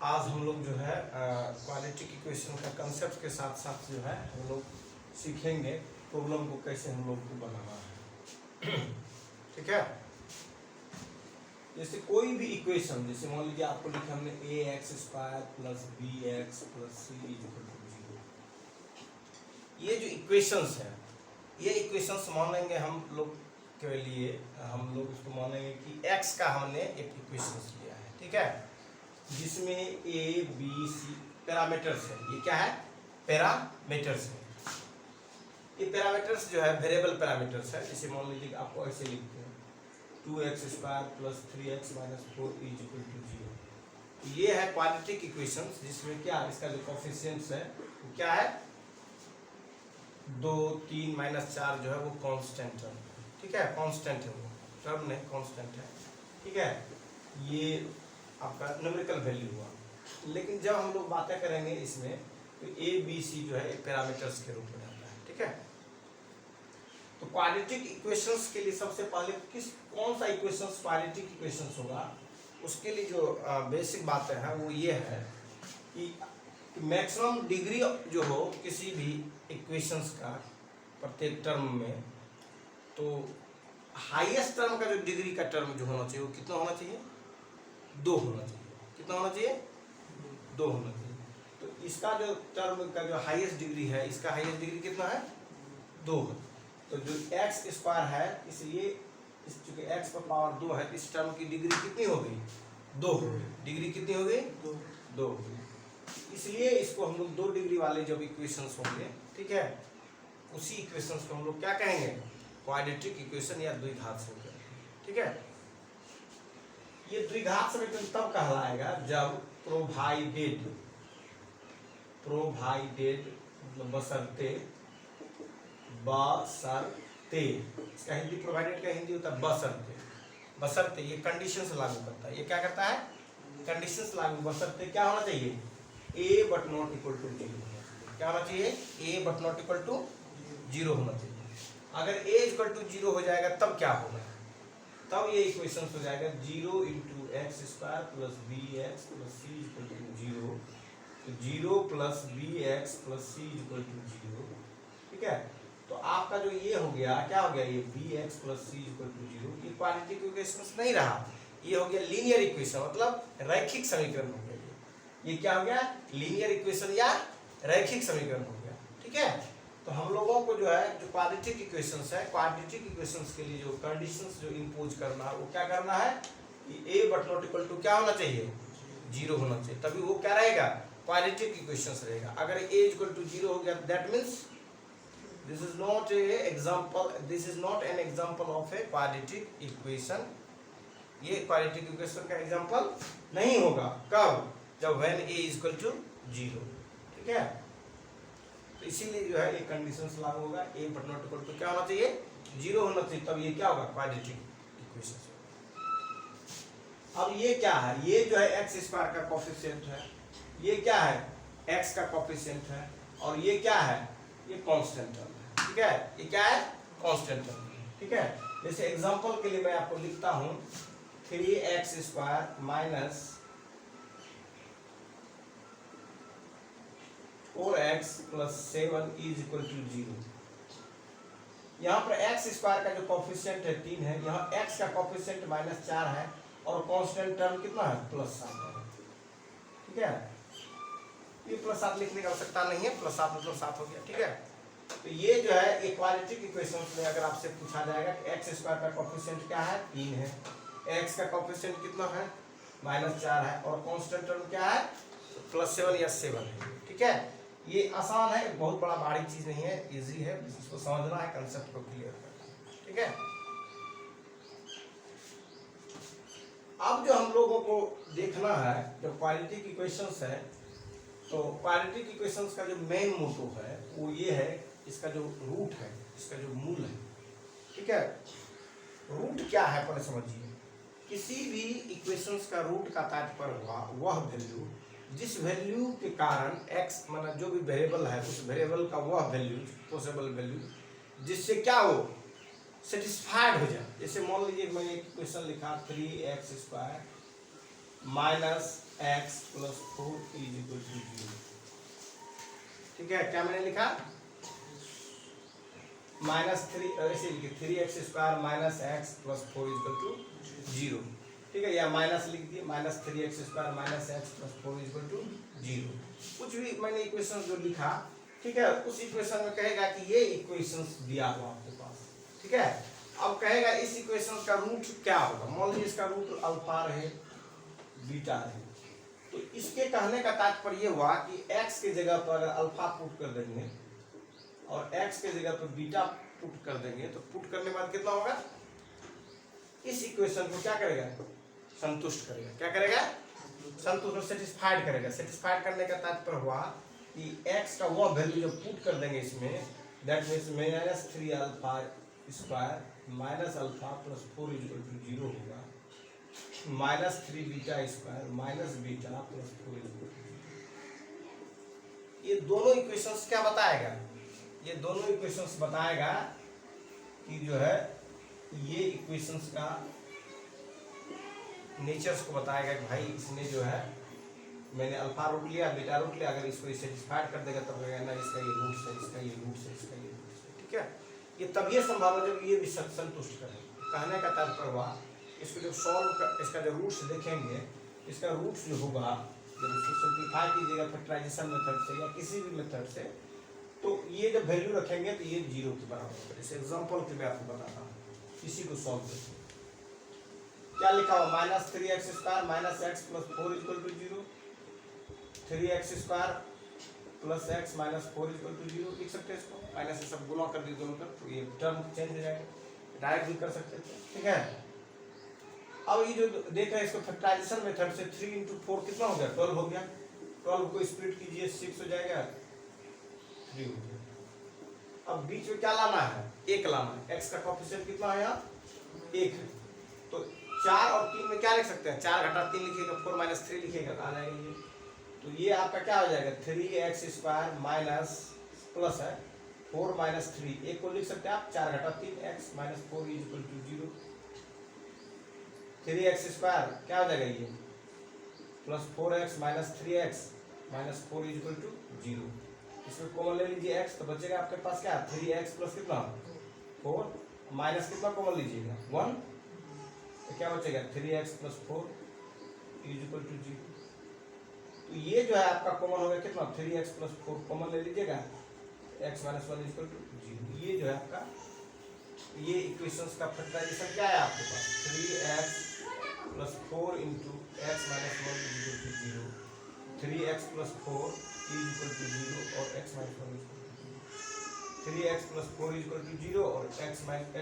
आज हम लोग जो है क्वाड्रेटिक इक्वेशन का कंसेप्ट के साथ साथ जो है हम लोग सीखेंगे प्रॉब्लम को कैसे हम लोग को बनाना है। ठीक है, जैसे कोई भी इक्वेशन, जैसे मान लीजिए आपको लिखा हमने ax² plus bx plus c equal to 0। ये जो इक्वेशंस है, ये इक्वेशंस मान लेंगे हम लोग के लिए, हम लोग उसको मानेंगे कि x का हमने एक इक्वेशंस लिया है। ठीक है, जिसमें a b c पैरामीटर्स है। ये क्या है? पैरामीटर्स है। ये पैरामीटर्स जो है वेरिएबल पैरामीटर्स है। जैसे मान लीजिए आपको ऐसे लिखते हैं 2x² plus 3x minus 4 is equal to 0। ये है क्वाड्रेटिक इक्वेशंस, जिसमें क्या इसका जो कोफिशिएंट्स है वो क्या है? 2, 3, -4 जो है वो कांस्टेंट है। ठीक है, कांस्टेंट है, वो टर्म नहीं कांस्टेंट है। ठीक है, ये आपका न्यूमेरिकल वैल्यू हुआ। लेकिन जब हम लोग बातें करेंगे इसमें तो a b c जो है एक पैरामीटर्स के रूप में आता है। ठीक है, तो क्वाड्रेटिक इक्वेशंस के लिए सबसे पहले कौन सा इक्वेशंस क्वाड्रेटिक इक्वेशंस होगा, उसके लिए जो बेसिक बातें हैं वो ये है कि मैक्सिमम डिग्री जो हो किसी भी इक्वेशंस का प्रत्येक टर्म में, तो हाईएस्ट टर्म का जो डिग्री का टर्म जो होना चाहिए वो कितना होना चाहिए? 2 होना चाहिए। कितना होना चाहिए? 2 होना चाहिए। तो इसका जो टर्म का जो हाईएस्ट डिग्री है, इसका हाईएस्ट डिग्री कितना है? 2 है। तो जो x² है, इसलिए चूंकि x पर पावर 2 है, तो इस टर्म की डिग्री कितनी हो गई? 2 हो गई। डिग्री कितनी हो गई? 2 हो गई। इसलिए इसको हम लोग 2 डिग्री वाले जब इक्वेशंस होंगे, ठीक है, उसी इक्वेशंस को हम लोग क्या कहेंगे? क्वाड्रेटिक इक्वेशन या द्विघात समीकरण। ठीक है, ये द्विघात समीकरण तब कहलाएगा जब प्रोवाइडेड मतलब बशर्ते, इसका हिंदी प्रोवाइडेड का हिंदी होता है बशर्ते। ये कंडीशन से लागू करता है। ये क्या करता है? कंडीशन से लागू। बशर्ते क्या होना चाहिए? a but not equal to 0 होना चाहिए। क्या होना चाहिए? a but not equal to 0 होना चाहिए। अगर a इक्वल टू 0 हो जाएगा तब क्या होगा? तब ये इक्वेशन हो जाएगा 0 into x² plus bx plus c equal to 0। तो 0 plus bx plus c equal to 0। ठीक है, तो आपका जो ये हो गया, क्या हो गया? ये bx plus c equal to 0। ये क्वाड्रेटिक इक्वेशन नहीं रहा, ये हो गया लीनियर इक्वेशन, मतलब रैखिक समीकरण हो गया। ये क्या हो गया? लीनियर इक्वेशन या रैखिक समीकरण हो गया। ठीक है, तो हम लोगों को जो है जो क्वाड्रेटिक इक्वेशंस है, क्वाड्रेटिक इक्वेशंस के लिए जो कंडीशंस जो इंपोज करना है वो क्या करना है कि a but not equal to क्या होना चाहिए? 0 होना चाहिए। तभी वो क्या रहेगा? क्वाड्रेटिक इक्वेशंस रहेगा। अगर a इक्वल टू 0 हो गया, that means this is not an example of a quadratic equation. ये क्वाड्रेटिक इक्वेशन का एग्जांपल नहीं होगा। कब? जब व्हेन a इक्वल टू 0। ठीक है, तो इसीलिए जो है ये कंडीशंस लागू होगा। a but not equal to क्या होना चाहिए? 0 होना चाहिए। तब ये क्या होगा? Quadratic equation. अब ये क्या है? ये जो है x² का कोफिशिएंट है। ये क्या है? x का कोफिशिएंट है। और ये क्या है? ये कांस्टेंट टर्म है। ठीक है, ये क्या है? Constant term. ठीक है, जैसे एग्जांपल के लिए मैं आपको लिखता हूं 3x² minus 4x plus 7 is equal to 0। यहाँ पर x² का जो कोफिशिएंट है 3 है, यहाँ x का कोफिशिएंट -4 है और कांस्टेंट टर्म कितना है? +7 है। ठीक है, ये +7 लिखने की आवश्यकता नहीं है, +7 मतलब 7 हो गया। ठीक है, तो ये जो है एक क्वाड्रेटिक इक्वेशन में अगर आपसे पूछा जाएगा कि x² का कोफिशिएंट क्या है? 3 है। x का कोफिशिएंट कितना है? -4 है और कांस्टेंट टर्म क्या है? +7 या 7 है। ठीक है, ये आसान है, बहुत बड़ा भारी चीज नहीं है, इजी है, इसको समझना है, कंसेप्ट को क्लियर करना है। ठीक है, अब जो हम लोगों को देखना है जो क्वाड्रेटिक इक्वेशंस है, तो क्वाड्रेटिक इक्वेशंस का जो मेन मोटो है वो ये है, इसका जो रूट है, इसका जो मूल है। ठीक है, रूट क्या है पहले समझिए। किसी भी इक्वेशंस का रूट का तात्पर्य हुआ वह वैल्यू जिस वैल्यू के कारण x मतलब जो भी वेरिएबल है उस वेरिएबल का वह वैल्यू, पॉसिबल वैल्यू, जिससे क्या हो? सेटिस्फाइड हो जाए। जैसे मान लीजिए मैं एक क्वेश्चन लिखा 3x² minus x plus 4 is equal to 0। ठीक है, क्या मैंने लिखा? -3 ऐसे लिखे 3x² minus x plus 4 is equal to 0। ठीक है, या माइनस लिख दिए -3x² minus x plus 4 is equal to 0। कुछ भी मैंने इक्वेशन जो लिखा, ठीक है, उस इक्वेशन में कहेगा कि ये इक्वेशंस दिया हुआ आपके पास। ठीक है, अब कहेगा इस इक्वेशन का रूट क्या होगा। मान लीजिए इसका रूट अल्फा रहे, बीटा रहे, तो इसके कहने का तात्पर्य हुआ कि x के जगह पर अल्फा पुट कर देंगे और x के जगह पर बीटा पुट कर देंगे, तो पुट करने के बाद कितना होगा? इस इक्वेशन को क्या करेगा? संतुष्ट करेगा। क्या करेगा? संतुष्ट, सेटिस्फाइड करेगा। सेटिस्फाइड करने का तात्पर्य हुआ कि x का वो वैल्यू जब पुट कर देंगे इसमें, that means -3 alpha square minus alpha plus 4 is equal to 0 होगा, -3 beta square minus beta plus 4 is equal to 0। ये दोनों इक्वेशंस क्या बताएगा? ये दोनों इक्वेशंस बताएगा कि जो है ये इक्वेशंस का नेचर्स को बताएगा कि भाई इसमें जो है मैंने अल्फा रूट लिया, बीटा रूट लिया, अगर इसको सेटिस्फाइड कर देगा तब ना इसका ये रूट है, इसका ये रूट है, इसका ये रूट है। ठीक है, ये तब ये संभव है जब ये भी संतुष्ट करेगा। कहने का तात्पर्य हुआ इसको जब सॉल्व कर, इसका जो रूट्स देखेंगे, इसका रूट्स जो होगा जब इसको सिंप्लीफाई कीजिएगा फैक्टराइजेशन मेथड से या किसी भी मेथड से, तो ये जब वैल्यू रखेंगे तो ये 0 के बराबर होगा। जैसे एग्जांपल के लिए आपको बताता हूँ, इसी को सॉल्व करते क्या लिखा हुआ? -3x² minus x plus 4 equal to 0, 3x² plus x minus 4 equal to 0 लिख सकते हैं। इसको माइनस से सब गुना कर दिए दोनों तरफ, तो ये टर्म चेंज हो जाएगा, डायरेक्ट भी कर सकते हैं। ठीक है, अब ये जो देख रहे हैं इसको फैक्टराइजेशन मेथड से 3 × 4 कितना हो गया? 12 हो गया। 12 को स्प्लिट कीजिए 6 हो जाएगा, 3 हो गया। अब बीच में क्या लाना है? 1 लाना है। x का कोएफिशिएंट कितना है यहाँ? 1 है। तो 4 और 3 में क्या लिख सकते हैं? 4 घटा 3 लिखिएगा, 4 - 3 लिखिएगा, आ जाएगा ये। तो ये आपका क्या हो जाएगा? 3x² माइनस प्लस है 4 - 3, एक को लिख सकते हैं आप 4 घटा 3 x minus 4 is equal to 0। 3x² क्या हो जाएगा ये? Plus 4x minus 3x minus 4 is equal to 0। इसमें कॉमन ले लीजिए x, तो बचेगा आपके पास क्या? 3x प्लस कितना? 4 माइनस कितना कॉमन लीजिएगा? 1, तो क्या बचेगा? 3x plus 4 is equal to 0। तो ये जो है आपका कॉमन हो गया कितना? 3x प्लस 4 कॉमन ले लीजिएगा, x minus 1 is equal to 0। ये जो है आपका ये इक्वेशंस का फैक्टराइजेशन क्या है आपके पास? 3x plus 4 into x minus 1 is equal to 0, 3x plus 4 is equal to 0 और x minus 1 is equal to 0, 3x plus 4 is equal to 0 और x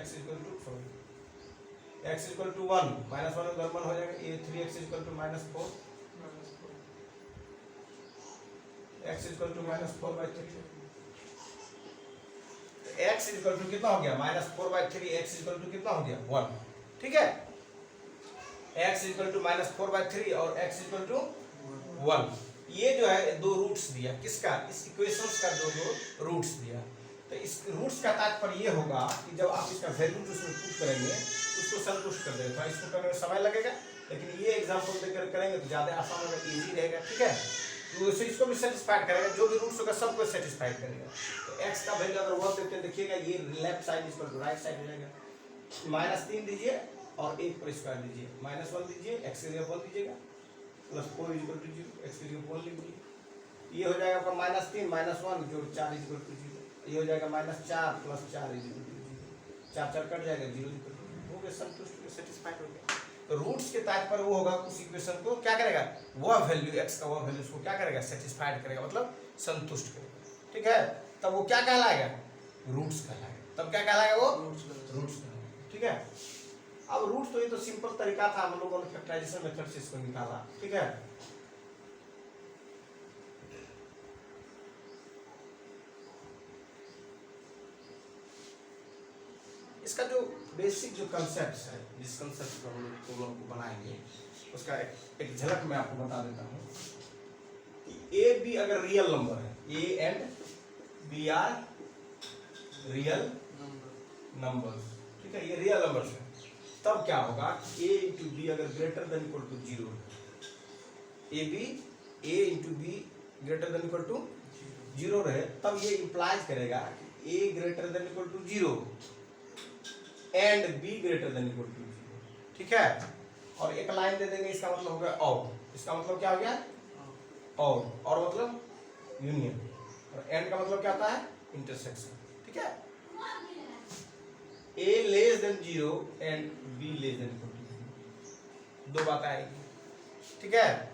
is equal to x is equal to 1 minus 1 में 1 हो जाएगा। ये 3x is equal to -4, x is equal to -4/3, x is equal to कितना हो गया? -4/3, x is equal to कितना हो गया? 1। ठीक है, x इज इक्वल टू -4/3 और x इज इक्वल टू 1। ये जो है दो रूट्स दिया, किसका? इस इक्वेशंस का दो रूट्स दिया। तो इस रूट्स का तात्पर्य ये होगा कि जब आप इसका वैल्यू उसमें पुट करेंगे उसको संतुष्ट कर देगा। इसको करने में समय लगेगा, लेकिन ये एग्जांपल देकर करेंगे तो ज़्यादा आसान होगा, इजी रहेगा। ठीक है, तो इसको भी सेटिस्फाइड करेगा, जो भी रूट्स होगा सबको सेटिस्फाइड करेगा। तो x का वैल्यू अगर 1 देते हैं, देखिएगा ये left side is equal to right side हो जाएगा। -3 दीजिए और 1 पर स्क्वायर दीजिए, -1 दीजिए, x के जगह 1 दीजिएगा, plus 4 is equal to 0, x की जगह 1 लिख दीजिए। ये हो जाएगा आपका -3 -1 जो 4 इज इक्वल टू 0। ये हो जाएगा -4 plus 4 is equal to 0, 4 4 cut जाएगा, 0 इक्वल टू हो गया, संतुष्ट सेटिस्फाइड हो गया। तो रूट्स के तात्पर्य वो होगा उस इक्वेशन को क्या करेगा? वह वैल्यू x का वह वैल्यू उसको क्या करेगा? सेटिस्फाइड करेगा, मतलब संतुष्ट करेगा। ठीक है, तब वो क्या कहलाएगा? रूट्स कहलाएगा। तब क्या कहलाएगा? वो रूट्स कहलाएगा। ठीक है, अब रूट्स तो ये तो सिंपल तरीका था, हम लोगों ने फैक्टराइजेशन मेथड से इसको निकाला। ठीक है, इसका जो बेसिक जो कंसेप्ट है, जिस कंसेप्ट पर हम लोग प्रॉब्लम को बनाएंगे उसका एक झलक मैं आपको बता देता हूँ कि ए बी अगर रियल नंबर है, A and B are real numbers, ठीक है, ये रियल नंबर्स है, तब क्या होगा? ए इंटू बी अगर ग्रेटर देन इक्वल टू 0 है, A B A into B greater than equal to zero रहे, तब ये इंप्लाइज करेगा कि A greater than equal to zero and B greater than equal to zero, ठीक है। और एक लाइन दे देंगे, इसका मतलब हो गया और, इसका मतलब क्या हो गया और मतलब यूनियन, और एंड का मतलब क्या होता है इंटरसेक्शन, ठीक है। A less than zero and B less than equal to zero, दो बातें आएगी, ठीक है।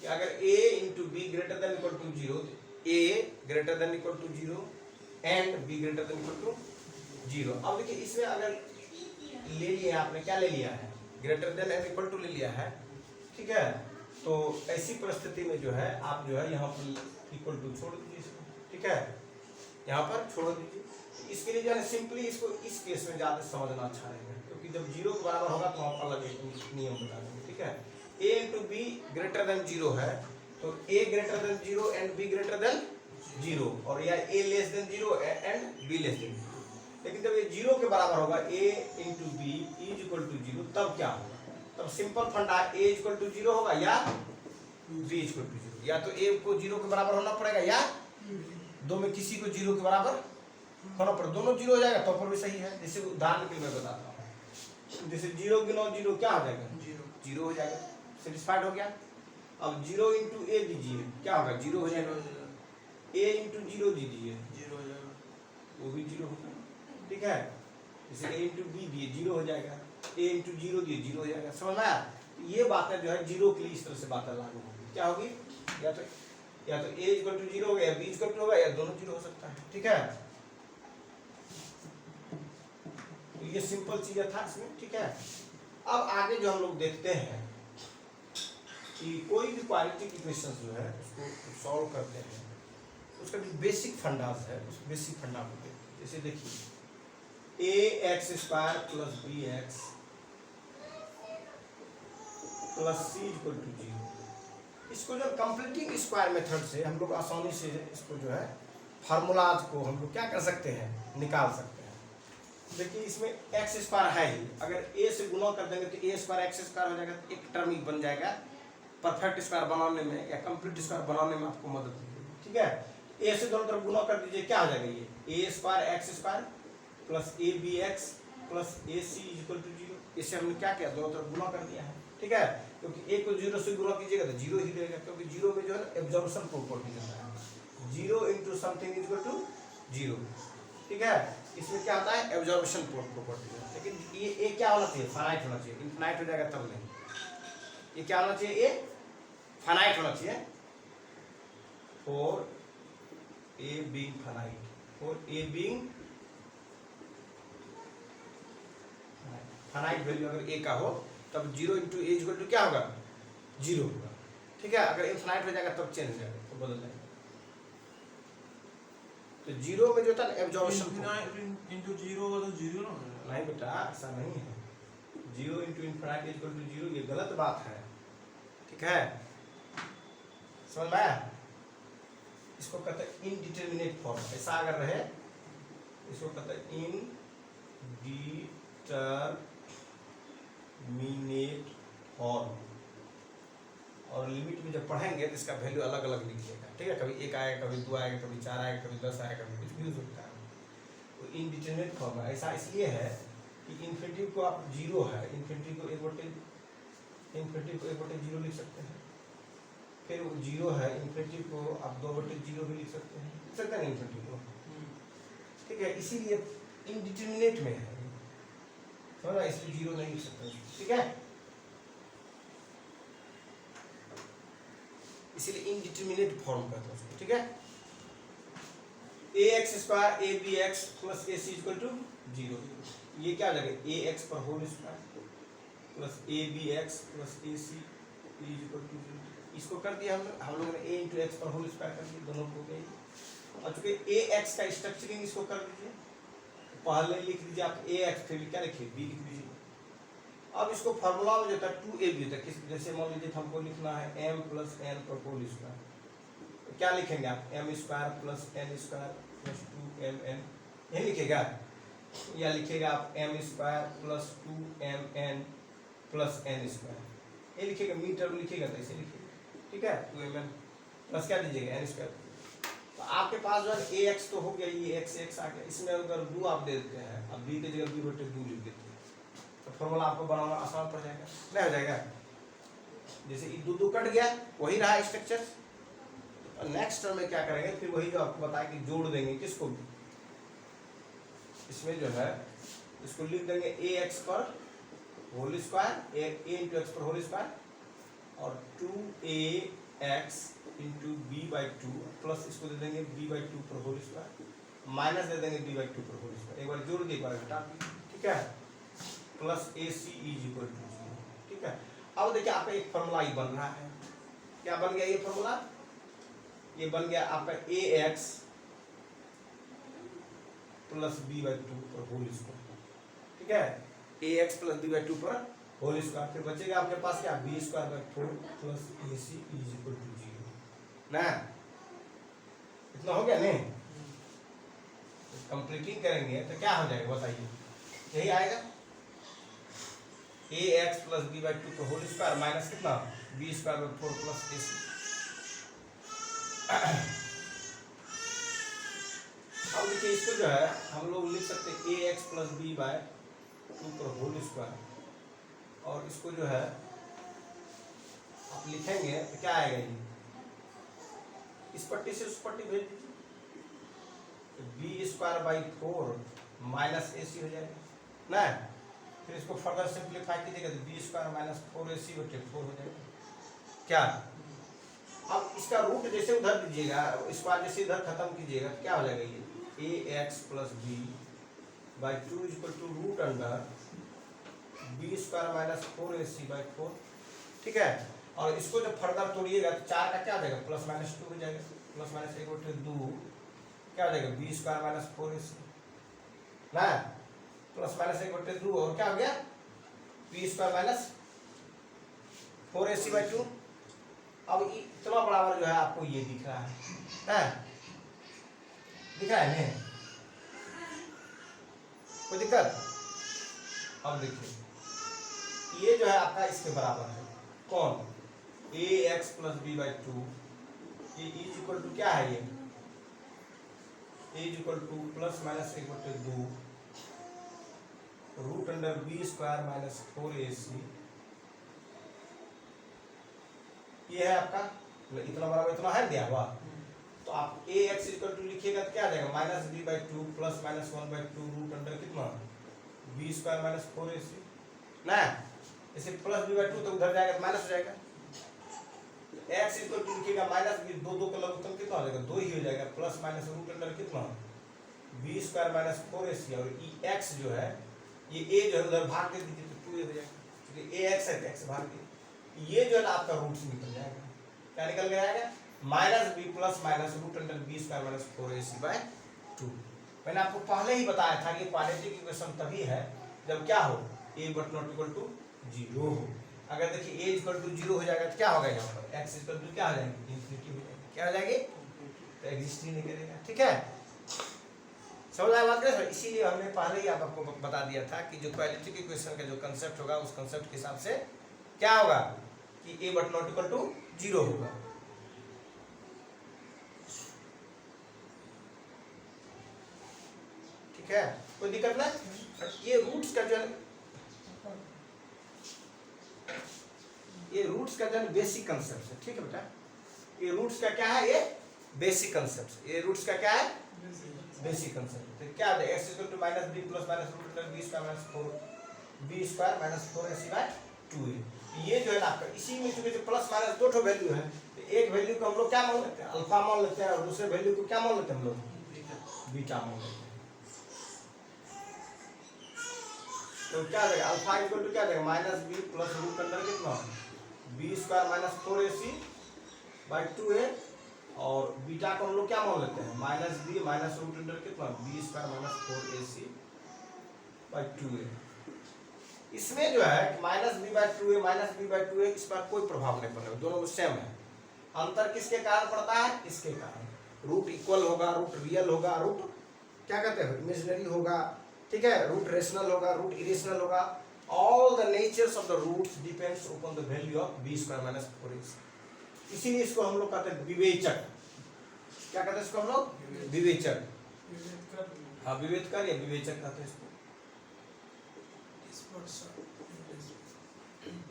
कि अगर A into B greater than equal to zero, A greater than equal to zero and B greater than equal to zero. अब देखिए इसमें अगर ले लिया आपने, क्या ले लिया है, greater than and equal to ले लिया है, ठीक है। तो ऐसी परिस्थिति में जो है आप जो है यहाँ पर इक्वल टू छोड़ दीजिए इसको, ठीक है, यहाँ पर छोड़ दीजिए। इसके लिए जो है सिंपली इसको इस केस में ज़्यादा समझना अच्छा रहेगा, क्योंकि जब जीरो के बराबर होगा तो हम अलग एक नियम बता देंगे, ठीक है। A into B greater than zero है, तो A greater than zero and B greater than zero, और या A less than zero and B less than zero. लेकिन जब ये जीरो के बराबर होगा A into B is equal to zero, तब क्या होगा, तब सिंपल फंडा ए इक्वल टू जीरो होगा या बी इक्वल टू जीरो, या तो ए को जीरो के बराबर होना पड़ेगा या दो में किसी को जीरो के बराबर होना पड़ेगा, दोनों जीरो हो जाएगा तो पर भी सही है। जैसे उदाहरण के लिए मैं बताता हूँ, जैसे जीरो गुना जीरो क्या हो जाएगा, जीरो हो जाएगा, सेटिस्फाइड हो गया। अब जीरो इंटू ए दीजिए, क्या होगा, जीरो हो जाएगा। ए इंटू जीरो दीजिए, जीरो हो जाएगा, वो भी जीरो होगा, ठीक है। जैसे ए इंटू बी दिए, जीरो हो जाएगा, ए इंटू जीरो दिए, जीरो हो जाएगा, समझ में आया। ये बातें जो है जीरो के लिए इस तरह से बातें लागू होगी, क्या होगी, या तो ए इक्वल टू जीरो होगा या बी इक्वल टू होगा या दोनों जीरो हो सकता है, ठीक है। तो ये सिंपल चीज था इसमें, ठीक है। अब आगे जो हम लोग देखते हैं कि कोई भी क्वाड्रेटिक इक्वेशन जो है उसको सॉल्व करते हैं, उसका जो बेसिक फंडास है उस बेसिक फंडा को देखते हैं। जैसे देखिए A X square plus B X plus C equal to zero, इसको जो कंप्लीटिंग स्क्वायर मेथड से हम लोग आसानी से इसको जो है फार्मूलाज को हम लोग क्या कर सकते हैं, निकाल सकते हैं। देखिए इसमें एक्स स्क्वायर है ही, अगर ए से गुना कर देंगे तो ए स्क्वायर एक्स स्क्वायर हो जाएगा, एक टर्म ही बन जाएगा, परफेक्ट स्क्वायर बनाने में या कंप्लीट स्क्वायर बनाने में आपको मदद मिलेगी, ठीक है। ए से दोनों तरफ गुना कर दीजिए, क्या हो जाएगा, ये A square X square plus A B X plus A C equal to zero. इससे हमने क्या किया, दोनों तरफ गुना कर दिया है, ठीक है। क्योंकि ए को जीरो से गुना कीजिएगा तो जीरो ही रहेगा, क्योंकि जीरो में जो है एब्जॉर्प्शन प्रॉपर्टी होता है, zero into something equal to zero, ठीक है। इसमें क्या होता है, एब्जॉर्प्शन प्रॉपर्टी। लेकिन ये क्या होना चाहिए, फाइनाइट होना चाहिए, इनफाइनाइट हो जाएगा तब नहीं। ये क्या होना चाहिए, ये फाइनाइट होना चाहिए, for a being finite, for a being finite value अगर ए का हो तब zero into a equal to क्या होगा, जीरो होगा, ठीक है। अगर इनफाइनाइट हो जाएगा तब चेंज हो जाएगा, तो बदल जाएगा। तो जीरो में जो था एब्जॉर्प्शन इंटू जीरो होगा तो जीरो ना होगा, नहीं बेटा ऐसा नहीं है, zero into infinite equal to zero, ये गलत बात है, ठीक है, समझ में आया। इसको कहते हैं इनडिटरमिनेट फॉर्म, ऐसा अगर रहे इसको कहते हैं इनडिटरमिनेट फॉर्म। और लिमिट में जब पढ़ेंगे तो इसका वैल्यू अलग अलग लिखिएगा, ठीक है। कभी एक आएगा, कभी दो आएगा, कभी चार आएगा, कभी 10 आएगा, कभी कुछ भी हो सकता है। तो इनडिटरमिनेट फॉर्म ऐसा इसलिए है कि इन्फिनिटी को आप जीरो है, इन्फिनिटी को एक बटे जीरो लिख सकते हैं, फिर वो जीरो है, इन्फिनिटी को आप 2/0 भी लिख सकते हैं, इन्फिनिटी को, ठीक है। इसीलिए इनडिटरमिनेट में है, समझ रहा, इसलिए जीरो नहीं लिख सकते, ठीक है। इसीलिए इनडिटरमिनेट फॉर्म कहते हैं उसको, ठीक है। A X square A B X plus A C equal to zero, ये क्या हो जाएगा, ए एक्स पर whole square plus A B X plus A C equal to zero. इसको कर दिया हम लोगों ने ए इंटू एक्स पर होल स्क्वायर कर दिया, दोनों को गई। और चूंकि ए एक्स का स्ट्रक्चरिंग इसको कर दीजिए, पहले लिख दीजिए आप ए एक्स, फिर क्या लिखिए बी लिख दीजिए। अब इसको फार्मूला में जो था 2ab होता है, जैसे मान लीजिए हमको लिखना है m प्लस n पर होल स्क्वायर, तो क्या लिखेंगे आप, m square plus n square plus 2mn, यही लिखेगा, या लिखेगा आप m square plus 2mn plus n square, ये लिखेगा, मीटर लिखेगा तो ऐसे लिखेगा, ठीक है 2mn प्लस क्या दीजिएगा n स्क्वायर। तो आपके पास जो है ए एक्स तो हो गया, ये एक्स एक्स आ गया, इसमें अगर 2 आप दे देते हैं, अब बी की जगह बी बटे 2 लिख देते हैं, तो फॉर्मूला आपको बनाना आसान पड़ जाएगा, नहीं हो जाएगा। जैसे ये 2 कट गया, वही रहा स्ट्रक्चर। तो नेक्स्ट टर्म में क्या करेंगे, फिर वही जो आपको बताया कि जोड़ देंगे किसको भी, इसमें जो है इसको लिख देंगे ए एक्स पर होल स्क्वायर, ए इंटू एक्स पर होल स्क्वायर और 2ax into B by 2 plus इसको दे देंगे b बाई 2 पर होल स्क्वायर माइनस दे देंगे b बाई 2 पर होल स्क्वायर, एक बार जोड़ दिए एक बार घटा दिए, ठीक है, plus ac is equal to 0, ठीक है। अब देखिए आपका एक फॉर्मूला ये बन रहा है, क्या बन गया ये फॉर्मूला, ये बन गया आपका ax प्लस b बाई 2 पर होल स्क्वायर, ठीक है, ax प्लस b बाई 2 पर होल स्क्वायर, फिर बचेगा आपके पास क्या b square by 4 plus ac is equal to 0 ना, इतना हो गया नहीं, कंप्लीटिंग करेंगे तो क्या हो जाएगा बताइए, यही आएगा ax प्लस b बाई 2 पर होल स्क्वायर माइनस कितना b square by 4 plus ac। अब देखिए इसको जो है हम लोग लिख सकते हैं ax प्लस b बाई 2 पर होल स्क्वायर, और इसको जो है आप लिखेंगे तो क्या आएगा ये, इस पट्टी से उस पट्टी भेज दीजिए, b square by 4 minus ac हो जाएगा ना, फिर इसको फर्दर सिंप्लीफाई कीजिएगा तो बी स्क्वायर माइनस 4ac बटे 4 हो जाएगा क्या। अब इसका रूट जैसे उधर दीजिएगा, स्क्वायर जैसे इधर खत्म कीजिएगा तो क्या हो जाएगा ये ax plus b by 2 equal to root under B square minus 4ac by 4, ठीक है। और इसको जब फर्दर तोड़िएगा तो 4 का क्या हो जाएगा प्लस माइनस 2 हो जाएगा, प्लस माइनस 1 बटे 2 क्या हो जाएगा बी स्क्वायर माइनस 4ac ना, प्लस माइनस 1 बटे 2 और क्या हो गया B square minus 4ac by 2। अब इतना बराबर जो है आपको ये दिख रहा है दिख रहा है नहीं, कोई दिक्कत। अब देखिए ये जो है आपका इसके बराबर है कौन, ax प्लस बी बाई 2, ये इज इक्वल टू क्या है, ये is equal to plus minus 1 बटे 2 root under B square minus 4ac, ये है आपका इतना बराबर इतना है दिया हुआ, तो आप ax इक्वल टू लिखिएगा तो क्या आ जाएगा minus B by 2 plus minus 1 by 2 root under कितना बी स्क्वायर माइनस 4ac ना, इसे प्लस बी बाई 2 तो उधर जाएगा माइनस हो जाएगा, x इक्वल टू लिखिएगा माइनस बी 2 का लघुत्तम कितना हो जाएगा 2 ही हो जाएगा, प्लस माइनस रूट अंडर कितना बी स्क्वायर माइनस 4ac, और ये x जो है ये a जो है उधर भाग दे दीजिए तो 2a हो जाएगा, क्योंकि ax है x भाग दिए, ये जो है ना आपका रूट से निकल जाएगा, क्या निकल के आएगा minus B plus minus root under B square minus 4ac by 2। मैंने आपको पहले ही बताया था कि क्वाड्रेटिक इक्वेशन तभी है जब क्या हो a but not equal to 0 हो। अगर देखिए a इक्वल टू 0 हो जाएगा तो क्या होगा यहाँ पर x इक्वल टू क्या हो जाएगी इन्फिनिटी हो जाएगी, क्या हो जाएगी तो एग्जिस्ट ही नहीं करेगा, ठीक है समझ आया बात कर। इसीलिए हमने पहले ही आपको बता दिया था कि जो क्वाड्रेटिक इक्वेशन का जो कंसेप्ट होगा उस कंसेप्ट के हिसाब से क्या होगा कि a but not equal to 0 होगा। ठीक है कोई दिक्कत नहीं। ये रूट्स का जो बेसिक कंसेप्ट है, ठीक है बेटा, ये रूट्स का क्या है, ये बेसिक कंसेप्ट, ये रूट्स का क्या है बेसिक कंसेप्ट। तो क्या है x equal to minus B plus minus root under B square minus 4 B square minus 4ac by 2a, ये जो है ना आपका इसी में चूंकि प्लस माइनस दो ठो वैल्यू है, तो एक वैल्यू को हम लोग क्या मान लेते हैं अल्फा मान लेते हैं, और दूसरे वैल्यू को क्या मान लेते हैं हम लोग बीटा मान लेते हैं। तो क्या आ जाएगा अल्फा इक्वल टू क्या आ जाएगा minus B plus root under कितना B square minus 4ac by 2a, और बीटा को हम लोग क्या मान लेते हैं minus B minus root under कितना B square minus 4ac by 2a। इसमें जो है minus B by 2a minus B by 2a इस पर कोई प्रभाव नहीं पड़ेगा, दोनों में सेम है। अंतर किसके कारण पड़ता है, इसके कारण। रूट इक्वल होगा, रूट रियल होगा, रूट क्या कहते हैं इमेजिनरी होगा, ठीक है, रूट रेशनल होगा, रूट इरेशनल होगा। All the natures of the roots depends upon the value of B square minus 4ac। इसीलिए इसको हम लोग कहते हैं विवेचक। क्या कहते हैं इसको हम लोग? विवेचक। हाँ, विवेचकर या विवेचक कहते हैं इसको।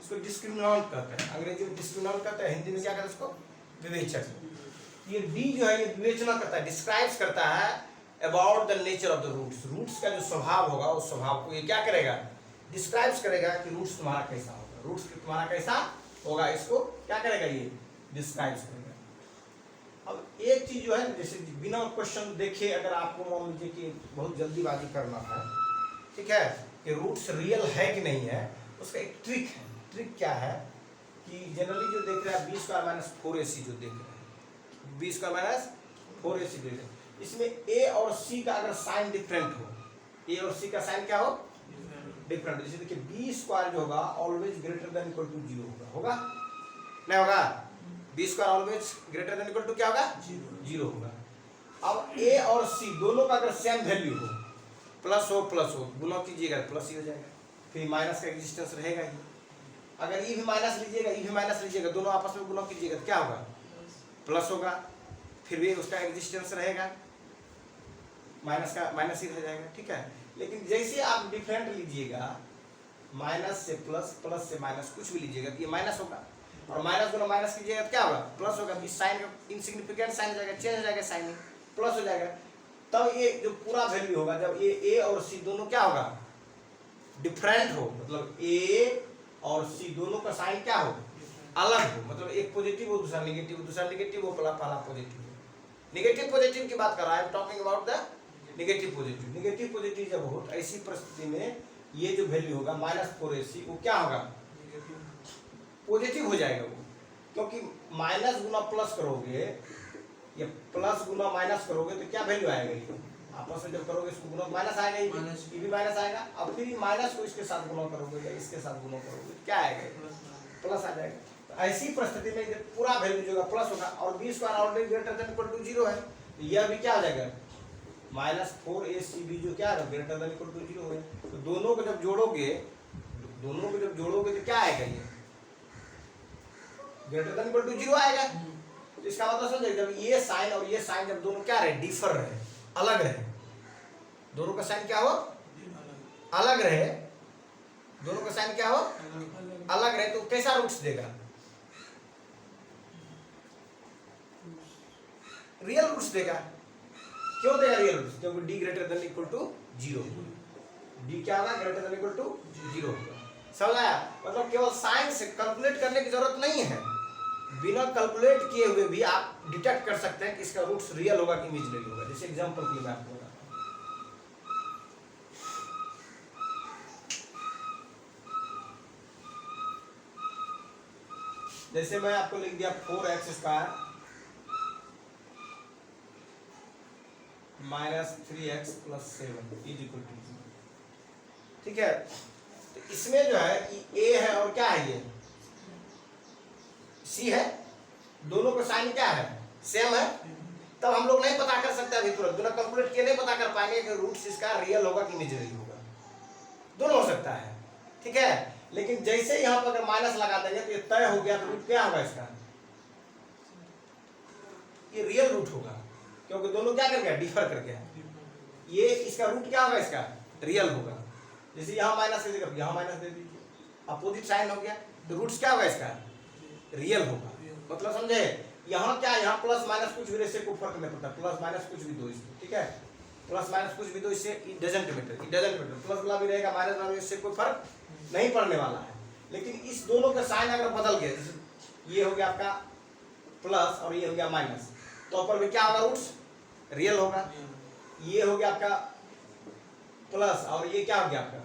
इसको डिस्क्रिमिनेंट कहते हैं, अंग्रेजी में डिस्क्रिमिनेंट कहते हैं, हिंदी में क्या कहते हैं इसको? विवेचक। ये डी जो है ये विवेचना करता है, डिस्क्राइब्स करता है about the nature of the roots. Roots का जो स्वभाव होगा उस स्वभाव को ये क्या करेगा? डिस्क्राइब्स करेगा कि रूट्स तुम्हारा कैसा होगा, रूट्स तुम्हारा कैसा होगा, इसको क्या करेगा? ये डिस्क्राइब्स करेगा। अब एक चीज जो है, जैसे बिना क्वेश्चन देखे अगर आपको मान लीजिए कि बहुत जल्दीबाजी करना है, ठीक है, कि रूट्स रियल है कि नहीं है, उसका एक ट्रिक है। ट्रिक क्या है कि जनरली जो देख रहे हैं बी स्क्वायर माइनस 4ac जो देख रहे हैं, बी स्क्वायर माइनस 4ac देख रहे हैं, इसमें ए और सी का अगर साइन डिफरेंट हो, ए और सी का साइन क्या हो? डिफरेंट। जैसे देखिए बी स्क्वायर जो होगा always greater than equal to 0 होगा, होगा नहीं होगा? B square always greater than equal to क्या होगा? 0 होगा। अब ए और सी दोनों का अगर सेम वैल्यू हो, प्लस हो, गुना कीजिएगा प्लस ही हो जाएगा, फिर माइनस का एग्जिस्टेंस रहेगा ही। अगर ई भी माइनस लीजिएगा, दोनों आपस में गुना कीजिएगा तो क्या होगा? प्लस होगा, फिर भी उसका एग्जिस्टेंस रहेगा, माइनस का माइनस ही रह जाएगा, ठीक है। लेकिन जैसे आप डिफरेंट लीजिएगा, माइनस से प्लस, प्लस से माइनस, कुछ भी लीजिएगा तो ये माइनस होगा, और माइनस दोनों माइनस कीजिएगा तो क्या होगा? प्लस होगा। साइन का इनसिग्निफिकेंट साइन हो जाएगा, चेंज हो जाएगा, साइन प्लस हो जाएगा। तब ये जो पूरा वैल्यू होगा, जब ये ए और सी दोनों क्या होगा? डिफरेंट हो, मतलब ए और सी दोनों का साइन क्या हो? अलग हो, मतलब एक पॉजिटिव हो, दूसरा नेगेटिव हो, पहला पॉजिटिव हो। नेगेटिव पॉजिटिव की बात कर रहा है, talking about the negative positive. Negative positive जब हो, ऐसी परिस्थिति में ये जो वैल्यू होगा -4ac वो क्या होगा? पॉजिटिव हो जाएगा वो, क्योंकि माइनस गुना प्लस करोगे या प्लस गुना माइनस करोगे तो क्या वैल्यू आएगा? ये आपस में जब करोगे इसको गुना माइनस आएगा, ये भी माइनस आएगा, और फिर माइनस को इसके साथ गुना करोगे या इसके साथ गुना करोगे क्या आएगा? प्लस आ जाएगा। तो ऐसी परिस्थिति में जब पूरा वैल्यू जो होगा प्लस होगा, और B square already greater than equal to 0 है, तो यह भी क्या हो जाएगा? -4ac भी जो क्या है ग्रेटर देन इक्वल टू 0 है। तो दोनों को जब जोड़ोगे तो क्या आएगा? ये ग्रेटर देन इक्वल टू 0 आएगा। तो इसका मतलब समझे, जब ये साइन और ये साइन जब दोनों क्या रहे? डिफर रहे, अलग रहे, दोनों का साइन क्या हो? अलग रहे, दोनों का साइन क्या हो? अलग रहे, तो कैसा रूट्स देगा? रियल रूट्स देगा। क्यों देगा रियल रूट्स? क्योंकि D greater than equal to 0, D क्या होगा? ग्रेटर देन इक्वल टू 0 होगा। समझ आया? मतलब केवल साइन से कैलकुलेट करने की जरूरत नहीं है, बिना कैलकुलेट किए हुए भी आप डिटेक्ट कर सकते हैं कि इसका रूट्स रियल होगा कि इमेजिनरी होगा। जैसे एग्जांपल के लिए मैं आपको बताता हूं, जैसे मैं आपको लिख दिया 4x² -3x + 7 = 0, ठीक है। तो इसमें जो है ए है और क्या है? ये सी है, दोनों का साइन क्या है? सेम है। तब हम लोग नहीं पता कर सकते अभी तुरंत, बिना कैलकुलेट किए नहीं पता कर पाएंगे कि रूट्स इसका रियल होगा कि इमेजिनरी होगा, दोनों हो सकता है, ठीक है। लेकिन जैसे यहाँ पर अगर माइनस लगा देंगे तो ये तय हो गया, तो रूट क्या होगा इसका? ये रियल रूट होगा, क्योंकि दोनों क्या कर गया? डिफर कर गया। ये इसका रूट क्या होगा? इसका रियल होगा। जैसे यहाँ माइनस दे, यहाँ माइनस दे दीजिए, अपोजिट साइन हो गया, तो रूट्स क्या होगा? इसका रियल होगा। मतलब समझे? यहाँ क्या, यहाँ प्लस माइनस कुछ भी इससे कोई फर्क नहीं पड़ता, प्लस माइनस कुछ भी दो इसमें, ठीक है, प्लस माइनस कुछ भी दो इससे, इट डजंट मैटर, प्लस वाला भी रहेगा, माइनस वाला भी, इससे कोई फर्क नहीं पड़ने वाला है। लेकिन इस दोनों का साइन अगर बदल गया, जैसे ये हो गया आपका प्लस और ये हो गया माइनस, तो ऊपर में क्या होगा? रूट्स रियल होगा। ये हो गया आपका प्लस और ये क्या हो गया आपका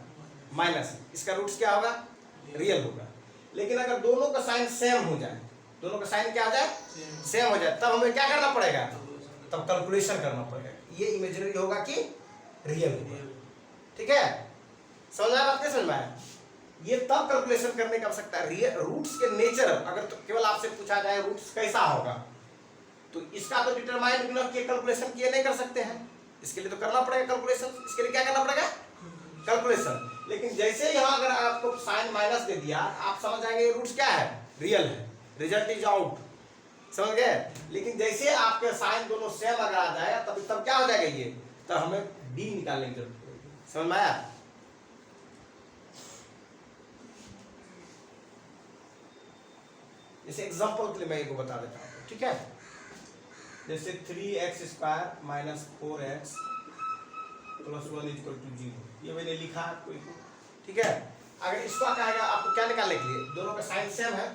माइनस, इसका रूट्स क्या होगा? रियल होगा। लेकिन अगर दोनों का साइन सेम हो जाए, दोनों का साइन क्या हो जाए? सेम हो जाए, तब हमें क्या करना पड़ेगा? तब कैलकुलेशन करना पड़ेगा, ये इमेजिनरी होगा कि रियल होगा, ठीक है। समझ आया बात? नहीं समझ में आया? ये तब कैलकुलेशन करने की आवश्यकता है। रूट्स के नेचर अगर तो केवल आपसे पूछा जाए रूट्स कैसा होगा, तो इसका तो डिटरमाइन बिना किए कैलकुलेशन किए नहीं कर सकते हैं, इसके लिए तो करना पड़ेगा कैलकुलेशन। इसके लिए क्या करना पड़ेगा? कैलकुलेशन। लेकिन जैसे यहाँ अगर आपको साइन माइनस दे दिया, आप समझ जाएंगे रूट्स क्या है? रियल है, रिजल्ट इज आउट, समझ गए? लेकिन जैसे आपके साइन दोनों सेम अगर आ जाएगा तब क्या हो जाएगा ये, तब हमें डी निकालने की जरूरत पड़ेगी। समझ में आया? जैसे एग्जांपल के लिए मैं एक बता देता हूँ, ठीक है? जैसे 3x² minus 4x plus 1 equal to 0, ये मैंने लिखा आपको, ठीक है? अगर इसका कहेगा आपको क्या निकालने के लिए, दोनों का साइन सेम है,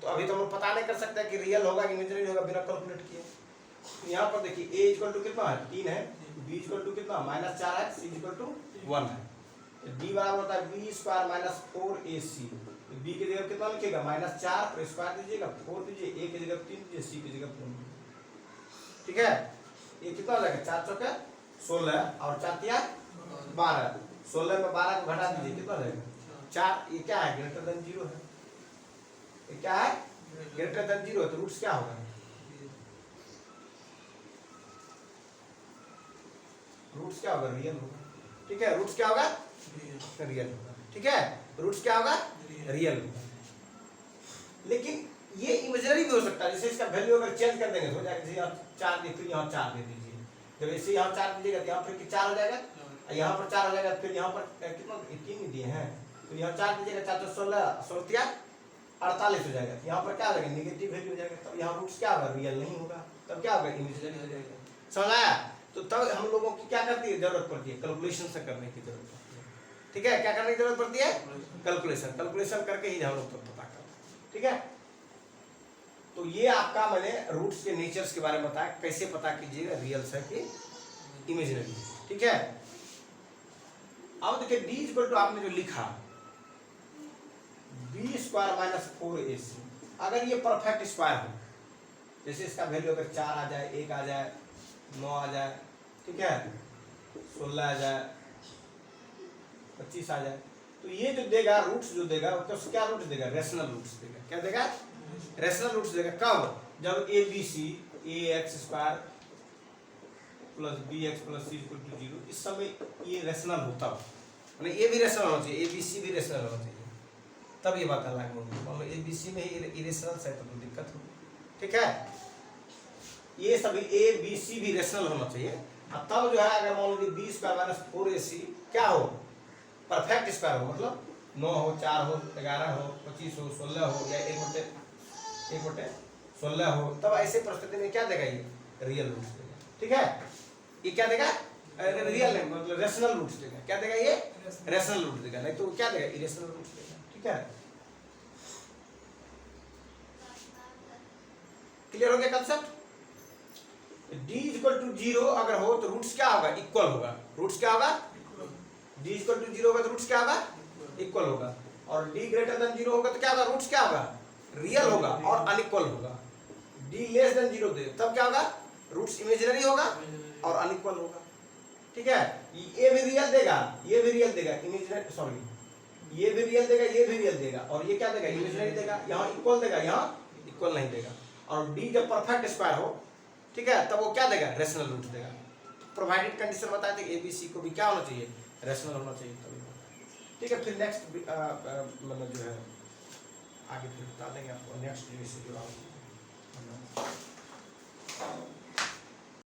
तो अभी तो हम लोग पता नहीं कर सकते कि रियल होगा कि इमेजिनरी होगा बिना कैलकुलेट किए। यहाँ पर देखिए a इक्वल टू कितना है, 3 है, b इक्वल टू कितना -4x, c इक्वल टू 1 है, d बराबर होता है b² माइनस 4ac। b की जगह कितना लिखिएगा -4 पर स्क्वायर दीजिएगा, 4 दीजिए, a की जगह 3 दीजिए, c की जगह 4, ठीक है? ये कितना हो जाएगा, 4 चौके 16 और 4 तिया 12, 16 में 12 को घटा दीजिए, कितना रहेगा 4। ये क्या है, ग्रेटर देन 0 है, ये क्या है, ग्रेटर देन 0 है, तो रूट्स क्या होगा, रूट्स क्या होगा, रियल होगा, ठीक है? रूट्स क्या होगा, रियल होगा, ठीक है? रूट्स क्या होगा, रियल होगा। लेकिन ये इमेजिनरी भी हो सकता है, जैसे इसका वैल्यू अगर चेंज कर देंगे तो हो जाएगा, जैसे यहाँ 4 दे, फिर यहाँ 4 दे दीजिए, जब ऐसे यहाँ 4 दीजिएगा तो यहाँ पर 4 हो जाएगा, यहाँ पर 4 हो जाएगा, फिर यहाँ पर कितना 3 दिए हैं, तो यहाँ 4 दीजिएगा, 4 तो 16, 16 48 हो जाएगा, यहाँ पर क्या हो जाएगा, नेगेटिव वैल्यू हो जाएगा, तब यहाँ रूट्स क्या होगा, रियल नहीं होगा, तब क्या होगा, इमेजिनरी हो जाएगा। समझ आया? तो तब हम लोगों की क्या करती है, जरूरत पड़ती है कैलकुलेशन से करने की जरूरत पड़ती है, ठीक है? क्या करने की जरूरत पड़ती है, कैलकुलेशन करके ही हम लोग तब पता करते हैं, ठीक है? तो ये आपका मैंने रूट्स के नेचर्स के बारे में बताया, कैसे पता कीजिएगा रियल है कि इमेजिनरी, ठीक है? अब देखिए d इक्वल टू आपने जो लिखा b² माइनस 4ac, अगर ये परफेक्ट स्क्वायर हो, जैसे इसका वैल्यू अगर 4 आ जाए, 1 आ जाए, 9 आ जाए, ठीक है, 16 आ जाए, 25 आ जाए, तो ये जो देगा रूट्स जो देगा तो क्या रूट्स देगा, रेशनल रूट्स देगा। क्या देगा, रेशनल रूट्स देगा। कब, जब abc ax² plus bx plus c equal to 0, इस समय ये रेशनल होता है, मतलब ये भी रेशनल होना चाहिए, abc भी रेशनल होना चाहिए, तब ये बात अलग होगी। मान लो abc में ही इरेशनल है तो दिक्कत होगी, ठीक है? ये सभी abc भी रेशनल होना चाहिए, और तब जो है अगर मान लीजिए b² माइनस 4ac क्या हो, परफेक्ट स्क्वायर हो, मतलब 9 हो, 4 हो, 11 हो, 25 हो, 16 हो, या 1/16 हो, तब ऐसे परिस्थिति में क्या देगा, ये रियल रूट्स देगा, ठीक है? ये क्या देगा, रियल नहीं, मतलब रेशनल रूट्स देगा। क्या देगा, ये रेशनल रूट्स देगा, नहीं तो क्या देगा, इरेशनल रूट्स देगा, ठीक है? क्लियर हो गया कंसेप्ट? d इक्वल टू 0 अगर हो तो रूट्स क्या होगा, इक्वल होगा। रूट्स क्या होगा, d इक्वल टू 0 होगा तो रूट्स क्या होगा, इक्वल होगा। और d ग्रेटर देन 0 होगा तो क्या होगा, रूट्स क्या होगा, रियल होगा और अनइक्वल होगा। d लेस देन 0 दे तब क्या होगा, रूट्स इमेजिनरी होगा और अनइक्वल होगा, ठीक है? ये भी रियल देगा, ये भी रियल देगा, इमेजिनरी सॉरी ये भी रियल देगा, ये भी रियल देगा, और ये क्या देगा, इमेजिनरी देगा। यहाँ इक्वल देगा, यहाँ इक्वल नहीं देगा। और d जब परफेक्ट स्क्वायर हो, ठीक है, तब वो क्या देगा, रेशनल रूट्स देगा। प्रोवाइडेड कंडीशन बताए थे कि abc को भी क्या होना चाहिए, रेशनल होना चाहिए, तभी ठीक है? फिर नेक्स्ट मतलब जो है आगे फिर बता देंगे आपको, नेक्स्ट जो इससे जुड़ा